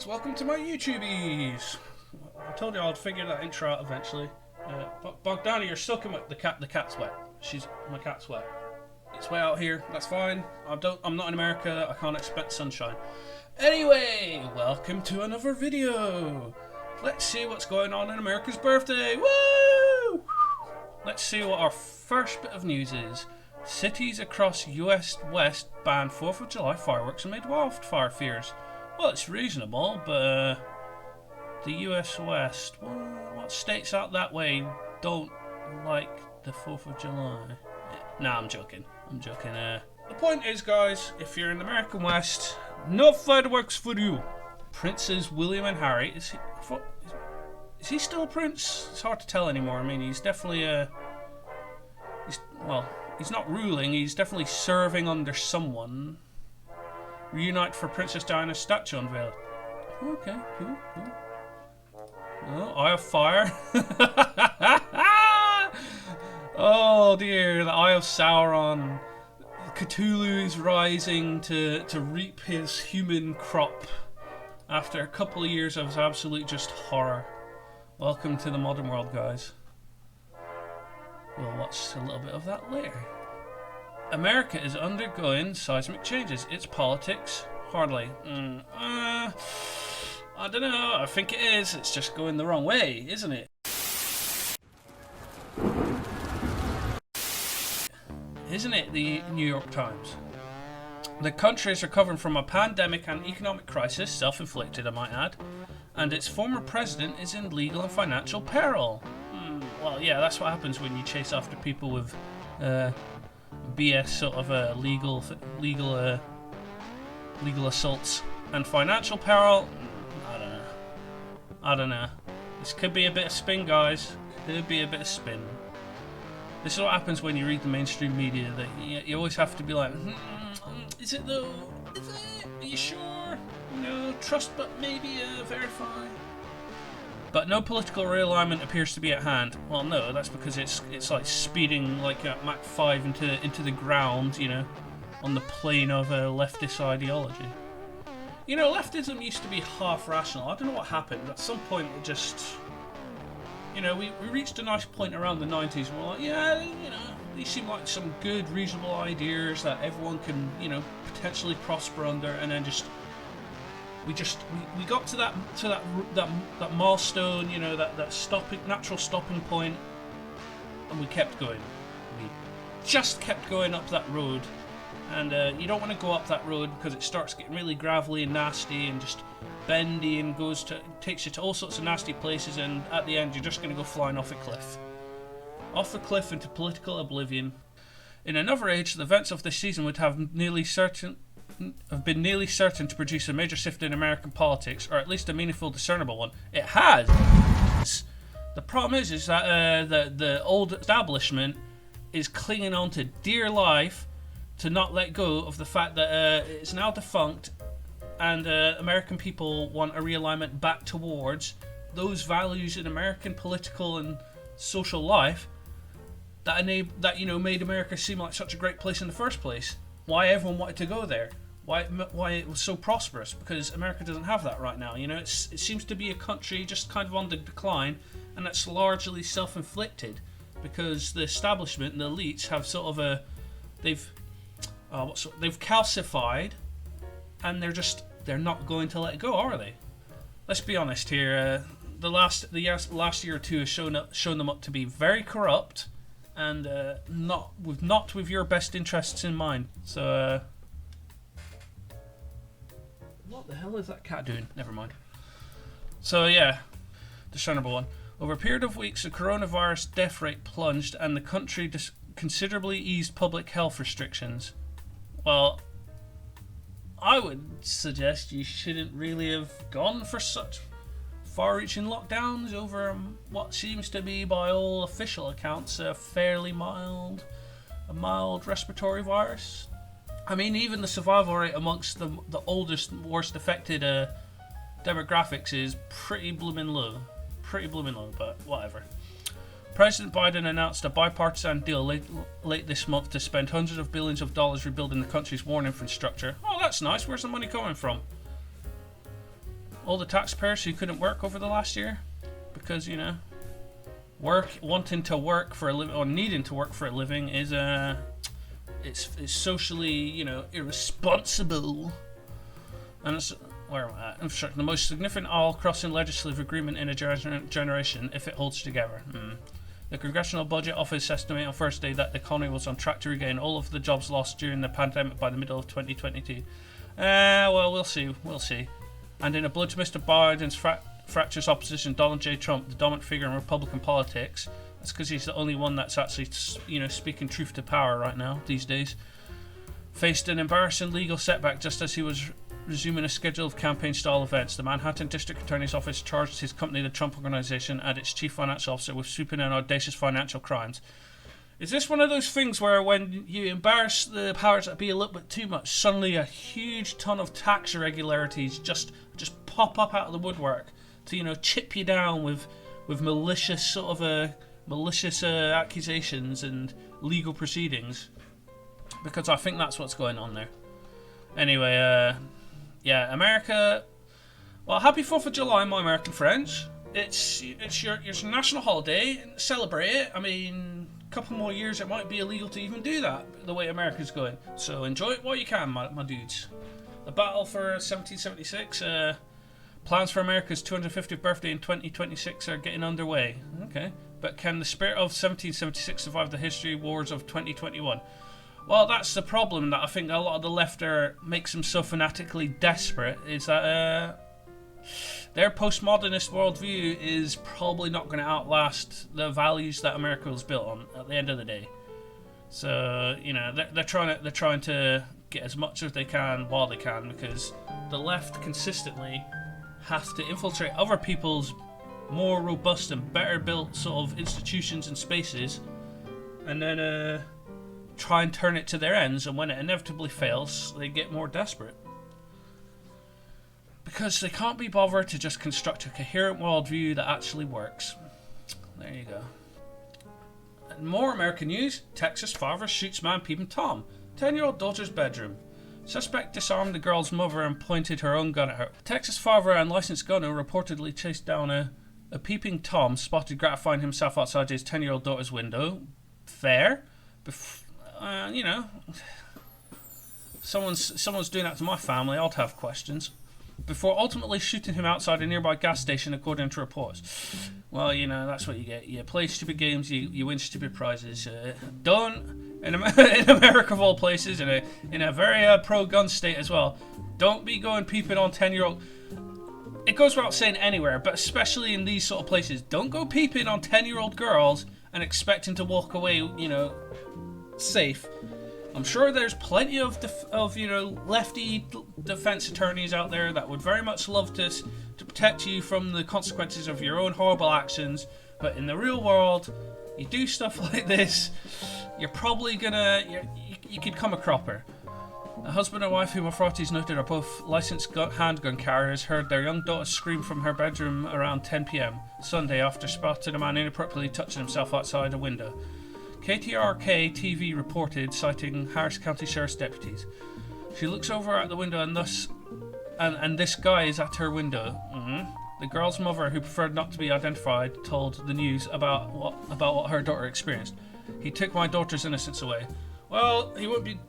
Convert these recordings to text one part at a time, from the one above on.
Welcome to my YouTubies. I told you I'd figure that intro out eventually. Bogdana, you're soaking wet. The cat's wet. My cat's wet. It's wet out here. That's fine. I'm not in America. I can't expect sunshine. Anyway, welcome to another video. Let's see what's going on in America's birthday. Woo! Let's see what our first bit of news is. Cities across US West ban 4th of July fireworks amid wildfire fears. Well, it's reasonable, but the US West, what states out that way don't like the 4th of July? Nah, I'm joking. The point is, guys, if you're in the American West, no fireworks for you. Princes William and Harry, is he still a prince? It's hard to tell anymore. I mean, he's definitely he's not ruling, he's definitely serving under someone. Reunite for Princess Diana's statue unveiled. Okay, cool. Oh, Eye of Fire. Oh dear, the Eye of Sauron. Cthulhu is rising to reap his human crop after a couple of years of absolute just horror. Welcome to the modern world, guys. We'll watch a little bit of that later. America is undergoing seismic changes. Its politics? Hardly. I don't know. I think it is. It's just going the wrong way, isn't it? Isn't it, the New York Times? The country is recovering from a pandemic and economic crisis, self-inflicted I might add, and its former president is in legal and financial peril. Well, yeah, that's what happens when you chase after people with BS sort of legal assaults and financial peril. I don't know. This could be a bit of spin, guys. Could be a bit of spin. This is what happens when you read the mainstream media. That you always have to be like, is it though? Is it? Are you sure? Trust but maybe verify. But no political realignment appears to be at hand. Well, no, that's because it's like speeding like at Mach 5 into the ground, on the plane of leftist ideology. Leftism used to be half rational. I don't know what happened. At some point, it just, we reached a nice point around the 90s. And we're like, these seem like some good, reasonable ideas that everyone can, potentially prosper under, and then we got to that milestone, that natural stopping point, and we kept going. We just kept going up that road, and you don't want to go up that road because it starts getting really gravelly and nasty and just bendy and takes you to all sorts of nasty places, and at the end you're just going to go flying off the cliff into political oblivion. In another age, the events of this season would have been nearly certain to produce a major shift in American politics, or at least a meaningful, discernible one. It has. The problem is that the old establishment is clinging on to dear life to not let go of the fact that it's now defunct, and American people want a realignment back towards those values in American political and social life that made America seem like such a great place in the first place. Why everyone wanted to go there. Why it was so prosperous, because America doesn't have that right now. It seems to be a country just kind of on the decline, and that's largely self-inflicted because the establishment and the elites have sort of they've calcified, and they're not going to let go, are they? Let's be honest here. The last year or two has shown them up to be very corrupt, and not with your best interests in mind. So, what the hell is that cat doing? Never mind. So yeah, discernible one. Over a period of weeks, the coronavirus death rate plunged, and the country considerably eased public health restrictions. Well, I would suggest you shouldn't really have gone for such far-reaching lockdowns over what seems to be, by all official accounts, a mild respiratory virus. I mean, even the survival rate amongst the oldest, worst affected demographics is pretty blooming low, but whatever. President Biden announced a bipartisan deal late this month to spend hundreds of billions of dollars rebuilding the country's war infrastructure. Oh, that's nice. Where's the money coming from? All the taxpayers who couldn't work over the last year because, you know, wanting to work for a living or needing to work for a living is it's socially, you know, irresponsible. And it's where am I at? Infrastructure, the most significant all-crossing legislative agreement in a generation if it holds together. The Congressional Budget Office estimated on Thursday that the economy was on track to regain all of the jobs lost during the pandemic by the middle of 2022. Well, we'll see. And in a blow to Mr. Biden's fractious opposition, Donald J. Trump, the dominant figure in Republican politics, that's because he's the only one that's actually, you know, speaking truth to power right now, these days, faced an embarrassing legal setback just as he was resuming a schedule of campaign-style events. The Manhattan District Attorney's Office charged his company, the Trump Organization, and its chief financial officer with sweeping and audacious financial crimes. Is this one of those things where when you embarrass the powers that be a little bit too much, suddenly a huge ton of tax irregularities just pop up out of the woodwork to, you know, chip you down with malicious accusations and legal proceedings? Because I think that's what's going on there. Anyway, yeah, America. Well, happy 4th of July, my American friends. It's your national holiday. Celebrate it. I mean, a couple more years it might be illegal to even do that, the way America's going. So enjoy it while you can, my dudes. The battle for 1776. Plans for America's 250th birthday in 2026 are getting underway. Okay, but can the spirit of 1776 survive the history wars of 2021? Well, that's the problem that I think a lot of the left makes them so fanatically desperate, is that their postmodernist worldview is probably not going to outlast the values that America was built on at the end of the day. So, you know, they're trying to get as much as they can while they can, because the left consistently has to infiltrate other people's more robust and better built sort of institutions and spaces, and then try and turn it to their ends, and when it inevitably fails, they get more desperate. Because they can't be bothered to just construct a coherent worldview that actually works. There you go. And more American news. Texas father shoots man peeping Tom. 10-year-old daughter's bedroom. Suspect disarmed the girl's mother and pointed her own gun at her. Texas father and licensed gunner reportedly chased down a peeping Tom spotted gratifying himself outside his 10-year-old daughter's window. Fair. You know, someone's doing that to my family, I'd have questions. Before ultimately shooting him outside a nearby gas station, according to reports. Well, you know, that's what you get. You play stupid games, you win stupid prizes. Don't, in America of all places, in a very pro-gun state as well, don't be going peeping on 10-year-old... It goes without saying anywhere, but especially in these sort of places, don't go peeping on 10-year-old girls and expecting to walk away, you know, safe. I'm sure there's plenty of you know, lefty defense attorneys out there that would very much love to protect you from the consequences of your own horrible actions, but in the real world, you do stuff like this, you're probably you could come a cropper. A husband and wife whom authorities noted are both licensed handgun carriers heard their young daughter scream from her bedroom around 10 p.m. Sunday after spotting a man inappropriately touching himself outside a window. KTRK TV reported, citing Harris County Sheriff's deputies. She looks over at the window and this guy is at her window. The girl's mother, who preferred not to be identified, told the news about what her daughter experienced. He took my daughter's innocence away. Well, he won't be.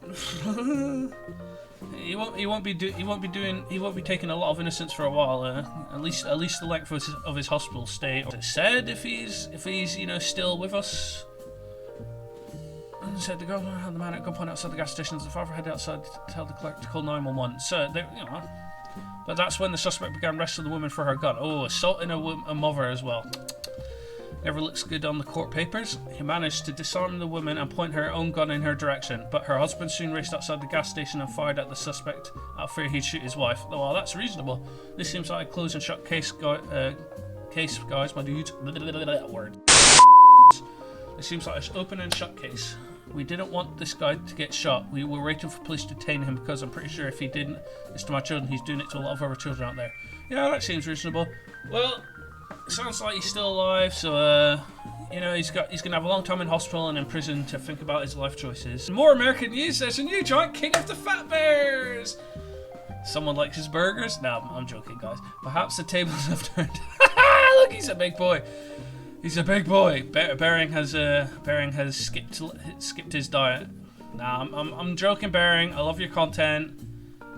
He won't be taking a lot of innocence for a while. At least the length of his hospital stay. Said if he's you know, still with us. said the governor had the man at gunpoint outside the gas station. The father headed outside to tell the clerk to call 911. So, but that's when the suspect began wrestling the woman for her gun. Oh, assaulting a mother as well. Never looks good on the court papers. He managed to disarm the woman and point her own gun in her direction, but her husband soon raced outside the gas station and fired at the suspect out of fear he'd shoot his wife. Oh, well, that's reasonable. This seems like a close and shut case, guys, my dudes. Word. It seems like an open and shut case. We didn't want this guy to get shot. We were waiting for police to detain him because I'm pretty sure if he didn't, it's to my children, he's doing it to a lot of other children out there. Yeah, that seems reasonable. Well, it sounds like he's still alive, so he's gonna have a long time in hospital and in prison to think about his life choices. More American news. There's a new giant king of the fat bears. Someone likes his burgers? No, I'm joking, guys. Perhaps the tables have turned. Look, he's a big boy. He's a big boy. Bering has skipped his diet. Nah, I'm joking, Bering. I love your content,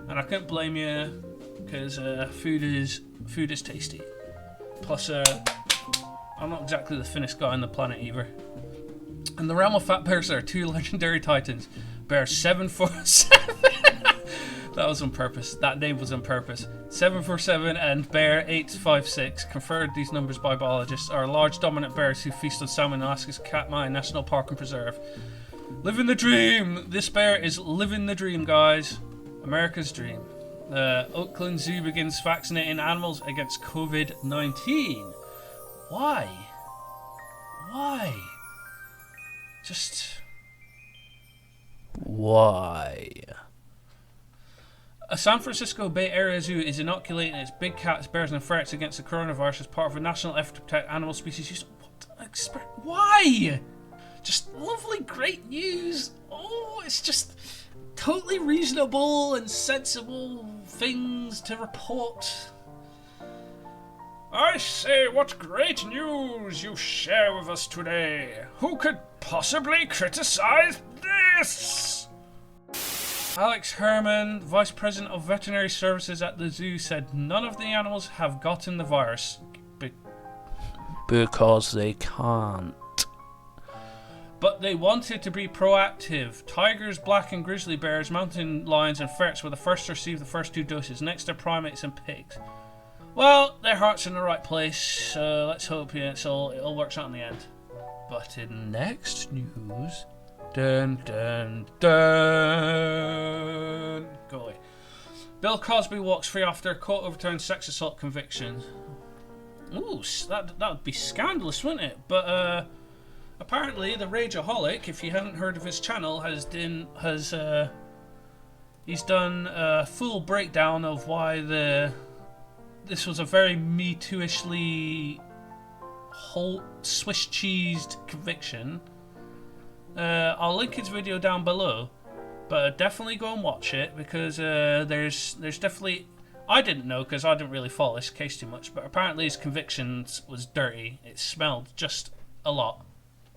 and I couldn't blame you because food is tasty. Plus, I'm not exactly the thinnest guy on the planet either. In the realm of fat bears, there are two legendary titans. Bear 747. That was on purpose. That name was on purpose. 747 and Bear 856, conferred these numbers by biologists, are large dominant bears who feast on salmon in Alaska's Katmai National Park and Preserve. Living the dream! This bear is living the dream, guys. America's dream. The Oakland Zoo begins vaccinating animals against COVID-19. Why? Why? Just... why? A San Francisco Bay Area zoo is inoculating its big cats, bears and ferrets against the coronavirus as part of a national effort to protect animal species. Why? Just lovely, great news. Oh, it's just totally reasonable and sensible things to report. I say, what great news you share with us today. Who could possibly criticize this? Alex Herman, Vice President of Veterinary Services at the zoo, said none of the animals have gotten the virus. Because they can't. But they wanted to be proactive. Tigers, black and grizzly bears, mountain lions and ferrets were the first to receive the first 2 doses, next to primates and pigs. Well, their heart's in the right place, so let's hope it all works out in the end. But in next news... Dun dun dun. Go away. Bill Cosby walks free after a court overturned sex assault conviction. Ooh, that would be scandalous, wouldn't it? But apparently the Ragaholic, if you haven't heard of his channel, he's done a full breakdown of why this was a very Me Too-ishly whole Swiss cheesed conviction. I'll link his video down below, but definitely go and watch it because there's definitely... I didn't know because I didn't really follow this case too much, but apparently his convictions was dirty. It smelled just a lot.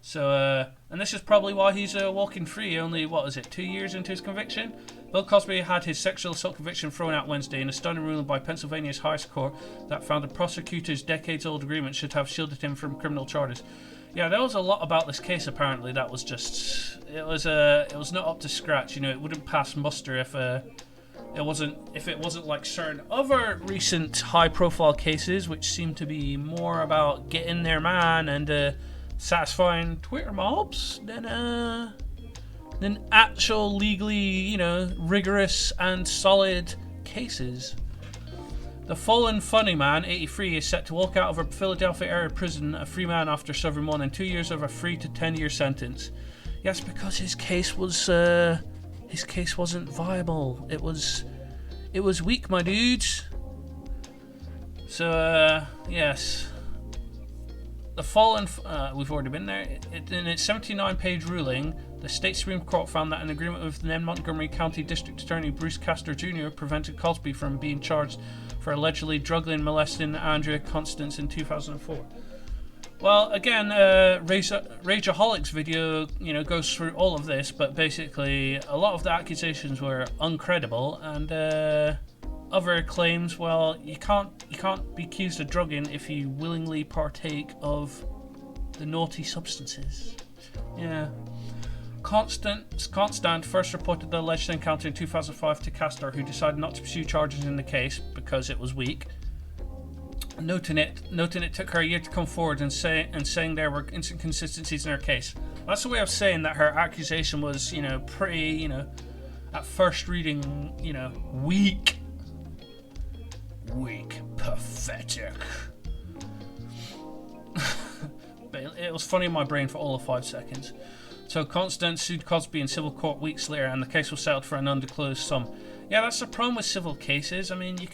So, and this is probably why he's walking free only, 2 years into his conviction? Bill Cosby had his sexual assault conviction thrown out Wednesday in a stunning ruling by Pennsylvania's highest court that found the prosecutor's decades-old agreement should have shielded him from criminal charges. Yeah, there was a lot about this case apparently that was just... It was not up to scratch, it wouldn't pass muster if it wasn't like certain other recent high-profile cases which seem to be more about getting their man and satisfying Twitter mobs than actual legally, rigorous and solid cases. The fallen funny man, 83, is set to walk out of a Philadelphia area prison a free man after serving more than 2 years of a 3 to 10 year sentence. Yes, because his case wasn't viable. It was weak, my dudes. So yes, the fallen. We've already been there. In its 79-page ruling, the state Supreme Court found that an agreement with then Montgomery County District Attorney Bruce Castor Jr. prevented Cosby from being charged for allegedly drugging and molesting Andrea Constance in 2004. Well, again, Rageaholic's video, goes through all of this, but basically a lot of the accusations were uncredible, and other claims, well, you can't be accused of drugging if you willingly partake of the naughty substances. Yeah. Constant first reported the alleged encounter in 2005 to Castor, who decided not to pursue charges in the case because it was weak. Noting it took her a year to come forward and saying there were inconsistencies in her case. That's a way of saying that her accusation was, pretty, at first reading, weak, pathetic. But it was funny in my brain for all of 5 seconds. So Constance sued Cosby in civil court weeks later, and the case was settled for an undisclosed sum. Yeah, that's the problem with civil cases. I mean, you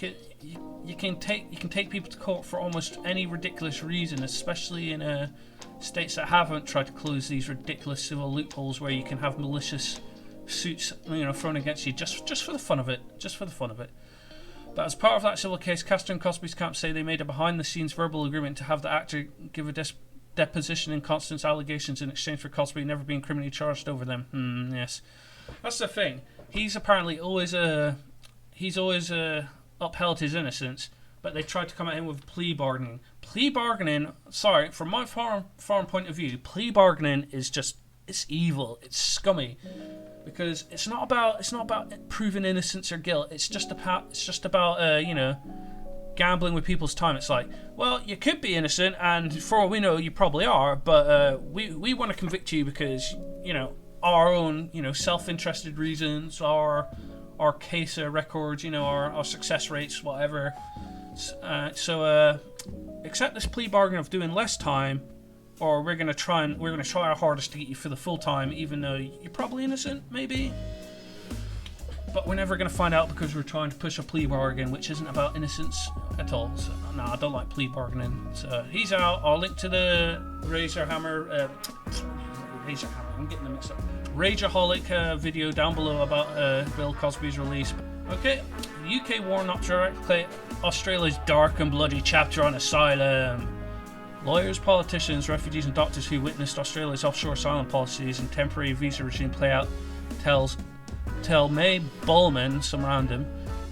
can take people to court for almost any ridiculous reason, especially in states that haven't tried to close these ridiculous civil loopholes where you can have malicious suits, thrown against you just for the fun of it, But as part of that civil case, Castor and Cosby's camp say they made a behind-the-scenes verbal agreement to have the actor give a deposition in Constance's allegations in exchange for Cosby never being criminally charged over them. Yes, that's the thing. He's apparently always upheld his innocence, but they tried to come at him with plea bargaining. Sorry, from my foreign point of view, plea bargaining is it's evil. It's scummy. Because it's not about proving innocence or guilt. It's just about gambling with people's time. It's like, well, you could be innocent, and for all we know, you probably are. But we want to convict you because our own self-interested reasons, our case records, our success rates, whatever. So accept this plea bargain of doing less time, or we're gonna try our hardest to get you for the full time, even though you're probably innocent, maybe. But we're never gonna find out because we're trying to push a plea bargain, which isn't about innocence at all. So no, I don't like plea bargaining. So he's out. I'll link to the Razorhammer. I'm getting them mixed up. Ragaholic video down below about Bill Cosby's release. Okay, the UK war not directly Australia's dark and bloody chapter on asylum. Lawyers, politicians, refugees and doctors who witnessed Australia's offshore asylum policies and temporary visa regime play out tell May Bowman, some random,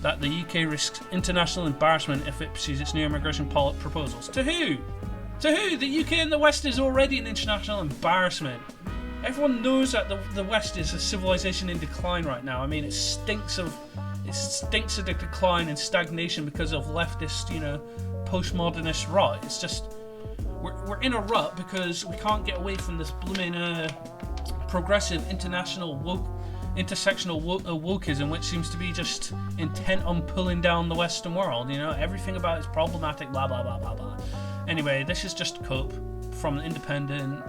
that the UK risks international embarrassment if it pursues its new immigration proposals. To who? The UK and the West is already an international embarrassment. Everyone knows that the West is a civilization in decline right now. I mean, it stinks of the decline and stagnation because of leftist, postmodernist rot. It's just we're in a rut because we can't get away from this blooming progressive intersectional wokeism, which seems to be just intent on pulling down the Western world. Everything about it's problematic. Blah blah blah blah blah. Anyway, this is just Cope from the Independent.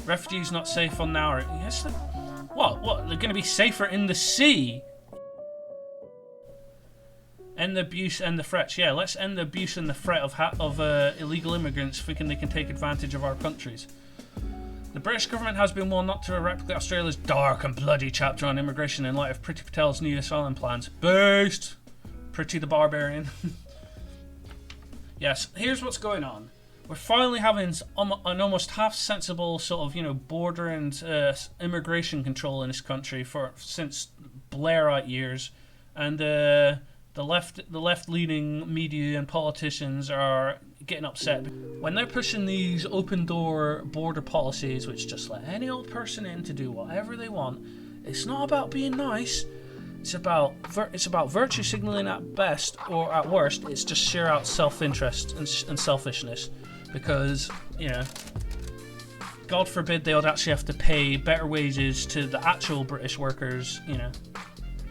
Refugees not safe on now. Yes. What? They're going to be safer in the sea. End the abuse and the threats. Yeah, let's end the abuse and the threat of illegal immigrants thinking they can take advantage of our countries. The British government has been warned not to replicate Australia's dark and bloody chapter on immigration in light of Priti Patel's new asylum plans. Based! Priti the Barbarian. Yes, here's what's going on. We're finally having an almost half-sensible sort of, border and immigration control in this country since Blairite years, and the left-leaning media and politicians are getting upset when they're pushing these open-door border policies, which just let any old person in to do whatever they want. It's not about being nice. It's about virtue signaling at best, or at worst, it's just sheer out self-interest and selfishness. Because, God forbid they would actually have to pay better wages to the actual British workers,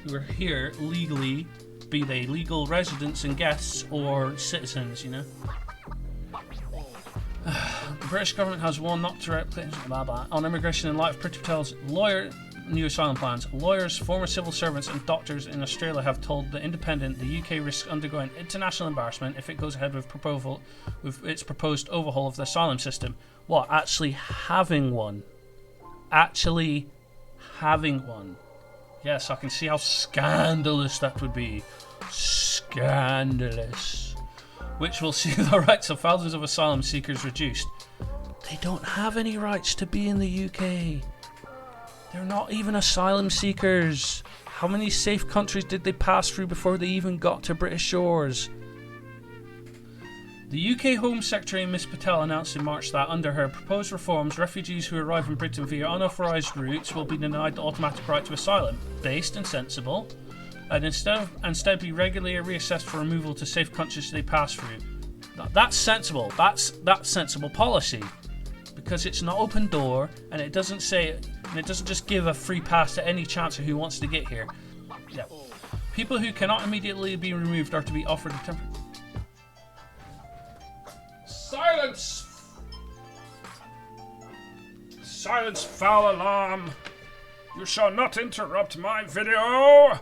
who are here legally, be they legal residents and guests or citizens, The British government has warned not to replicate on immigration in light of Priti Patel's new asylum plans. Lawyers, former civil servants and doctors in Australia have told The Independent the UK risks undergoing international embarrassment if it goes ahead with its proposed overhaul of the asylum system. What, actually having one? Yes, I can see how scandalous that would be. Scandalous. Which will see the rights of thousands of asylum seekers reduced. They don't have any rights to be in the UK. They're not even asylum seekers. How many safe countries did they pass through before they even got to British shores? The UK Home Secretary Ms Patel announced in March that under her proposed reforms, refugees who arrive in Britain via unauthorised routes will be denied the automatic right to asylum. Based and sensible. And instead be regularly reassessed for removal to safe countries they pass through. That's sensible. That's sensible policy. Because it's an open door, and it doesn't just give a free pass to any chancer who wants to get here. Yeah. People who cannot immediately be removed are to be offered a temporary... Silence! Silence, foul alarm! You shall not interrupt my video!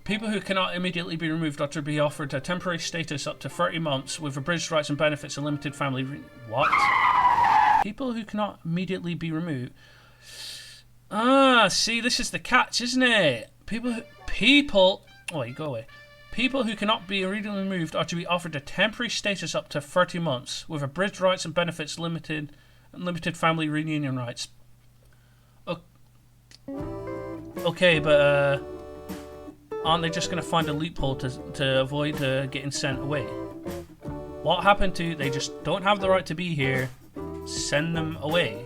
People who cannot immediately be removed are to be offered a temporary status up to 30 months with abridged rights and benefits and limited family... What? People who cannot immediately be removed... Ah, see, this is the catch, isn't it? People... Oh, wait, go away. People who cannot be immediately removed are to be offered a temporary status up to 30 months with abridged rights and benefits, limited family reunion rights. Okay, but aren't they just going to find a loophole to avoid getting sent away? What happened to they just don't have the right to be here? Send them away.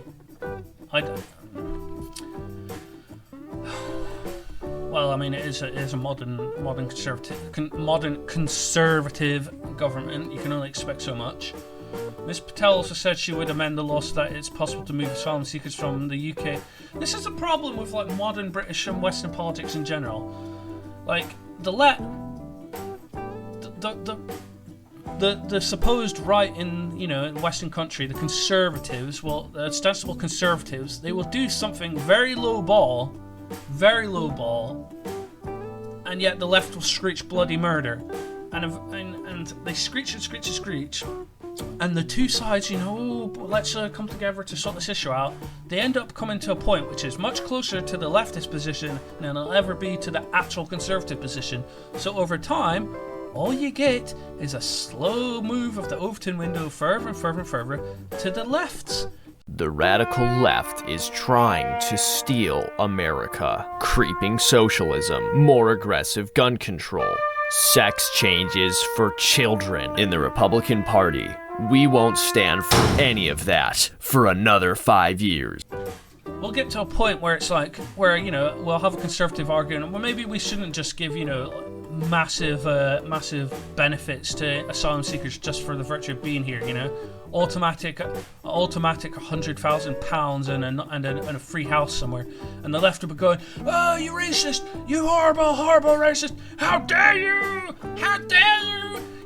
Well, I mean, it is a modern conservative government. You can only expect so much. Ms Patel also said she would amend the law so that it's possible to move asylum seekers from the UK. This is a problem with like modern British and Western politics in general. Like the supposed right in in Western country, the conservatives, the ostensible conservatives, they will do something very low ball, and yet the left will screech bloody murder, and they screech and screech and screech, and the two sides, let's come together to sort this issue out. They end up coming to a point which is much closer to the leftist position than it'll ever be to the actual conservative position. So over time, all you get is a slow move of the Overton window further and further and further to the left. The radical left is trying to steal America. Creeping socialism, more aggressive gun control, sex changes for children. In the Republican Party, we won't stand for any of that for another 5 years. We'll get to a point where it's like, where, we'll have a conservative argument, well, maybe we shouldn't just give, massive benefits to asylum seekers just for the virtue of being here, automatic £100,000 and a free house somewhere. And the left will be going, oh, you racist, you horrible racist, how dare you,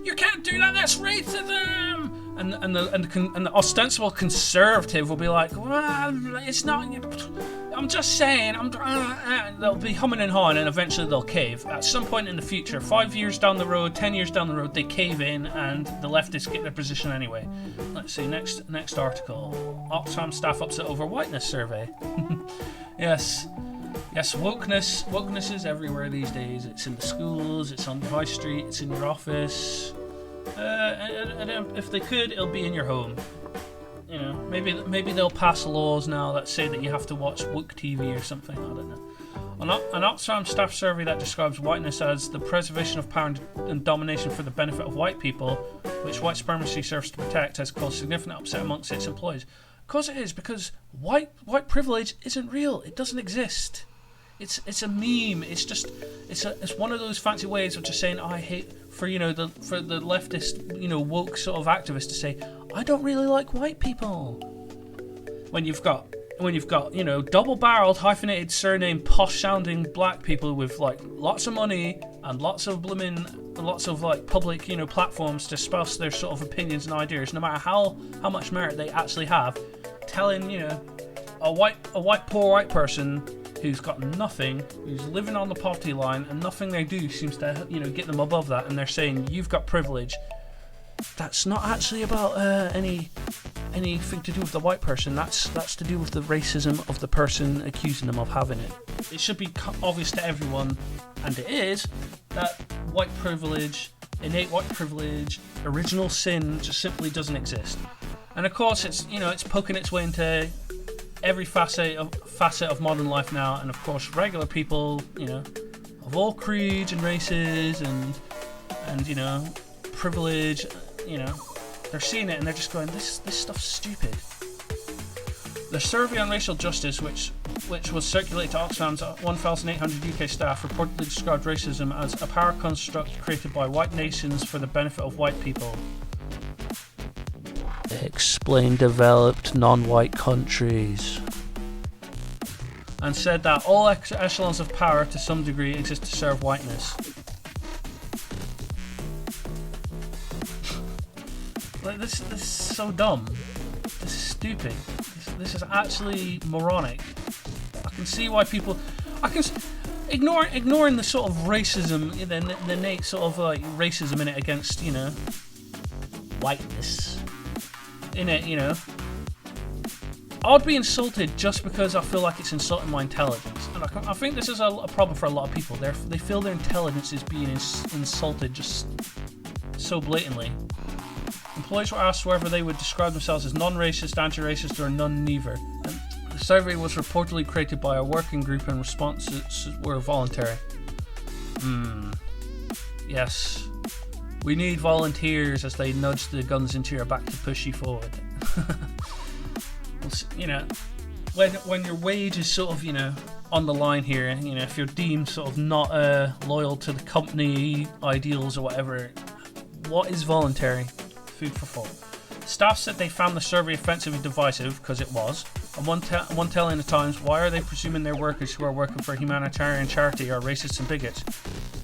you can't do that, that's racism. And the ostensible conservative will be like, well, it's not, I'm just saying, they'll be humming and hawing, and eventually they'll cave. At some point in the future, 5 years down the road, 10 years down the road, they cave in, and the leftists get their position anyway. Let's see, next article. Oxfam staff upset over whiteness survey. Yes, wokeness is everywhere these days. It's in the schools, it's on your high street, it's in your office. And if they could, it'll be in your home. Maybe they'll pass laws now that say that you have to watch woke TV or something. I don't know. An Oxfam staff survey that describes whiteness as the preservation of power and domination for the benefit of white people, which white supremacy serves to protect, has caused significant upset amongst its employees. Of course it is, because white privilege isn't real. It doesn't exist. It's a meme. It's one of those fancy ways of just saying, I hate, for the leftist woke sort of activists to say, I don't really like white people. When you've got double-barreled hyphenated surname posh sounding black people with like lots of money and lots of public platforms to espouse their sort of opinions and ideas, no matter how much merit they actually have, telling a poor white person who's got nothing, who's living on the poverty line, and nothing they do seems to get them above that, and they're saying you've got privilege. That's not actually about anything to do with the white person. That's to do with the racism of the person accusing them of having it. It should be obvious to everyone, and it is, that white privilege, innate white privilege, original sin just simply doesn't exist. And of course, it's poking its way into every facet of modern life now, and of course regular people, of all creeds and races and privilege, They're seeing it and they're just going, this stuff's stupid. The survey on racial justice, which was circulated to Oxfam's 1,800 UK staff, reportedly described racism as a power construct created by white nations for the benefit of white people. Explain developed non-white countries. And said that all echelons of power to some degree exist to serve whiteness. Like, this is so dumb. This is stupid. This is actually moronic. I can see why people... ignoring the sort of racism, the innate sort of like racism in it against, you know, whiteness. In it, you know. I'd be insulted just because I feel like it's insulting my intelligence. And I think this is a problem for a lot of people. They feel their intelligence is being insulted just so blatantly. Employees were asked whether they would describe themselves as non-racist, anti-racist, or none-neither. And the survey was reportedly created by a working group and responses were voluntary. Yes. We need volunteers as they nudge the guns into your back to push you forward. You know, when your wage is sort of, you know, on the line here, you know, if you're deemed sort of not loyal to the company ideals or whatever, what is voluntary? Food for thought. Staff said they found the survey offensively divisive, because it was. And one telling the Times, why are they presuming their workers who are working for a humanitarian charity are racists and bigots?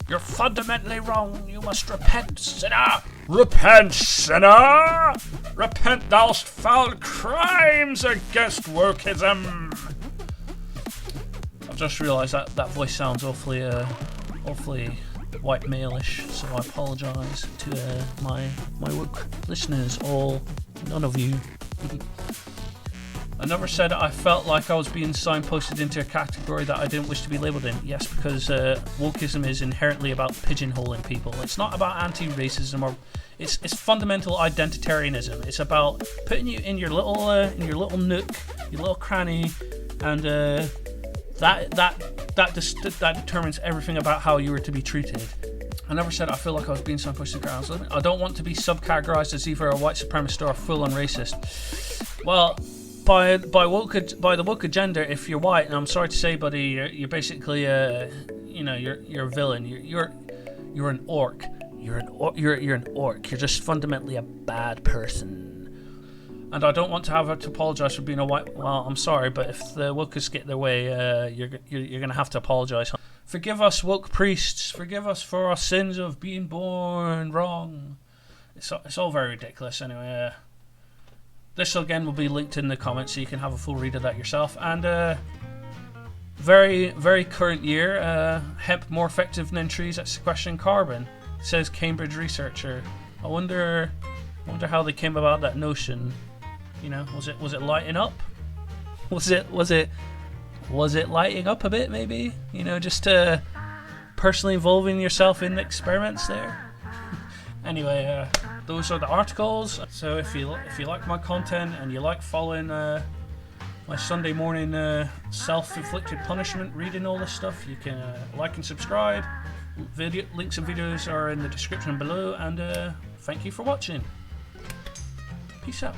You're fundamentally wrong. You must repent, sinner! Repent, sinner! Repent, thou'st foul crimes against wokeism! I've just realised that voice sounds awfully white male-ish, so I apologise to my woke listeners, all, none of you. Another said I felt like I was being signposted into a category that I didn't wish to be labelled in. Yes, because wokeism is inherently about pigeonholing people. It's not about anti-racism or it's fundamental identitarianism. It's about putting you in your little nook, your little cranny, and that determines everything about how you were to be treated. I never said I feel like I was being signposted to grounds. I don't want to be subcategorised as either a white supremacist or a full-on racist. Well, by the woke agenda, if you're white, and I'm sorry to say, buddy, you're basically you're a villain. You're an orc. You're an orc. You're just fundamentally a bad person. And I don't want to have to apologise for being a white. Well, I'm sorry, but if the wokers get their way, you're going to have to apologise. Forgive us, woke priests. Forgive us for our sins of being born wrong. It's all very ridiculous. Anyway, this again will be linked in the comments, so you can have a full read of that yourself. And very, very current year, hemp more effective than trees at sequestering carbon, says Cambridge researcher. I wonder how they came about that notion. You know, was it lighting up? Was it lighting up a bit? Maybe, you know, just personally involving yourself in the experiments there. Anyway, those are the articles. So if you like my content and you like following my Sunday morning self-inflicted punishment, reading all this stuff, you can like and subscribe. Links and videos are in the description below. And thank you for watching. Peace out.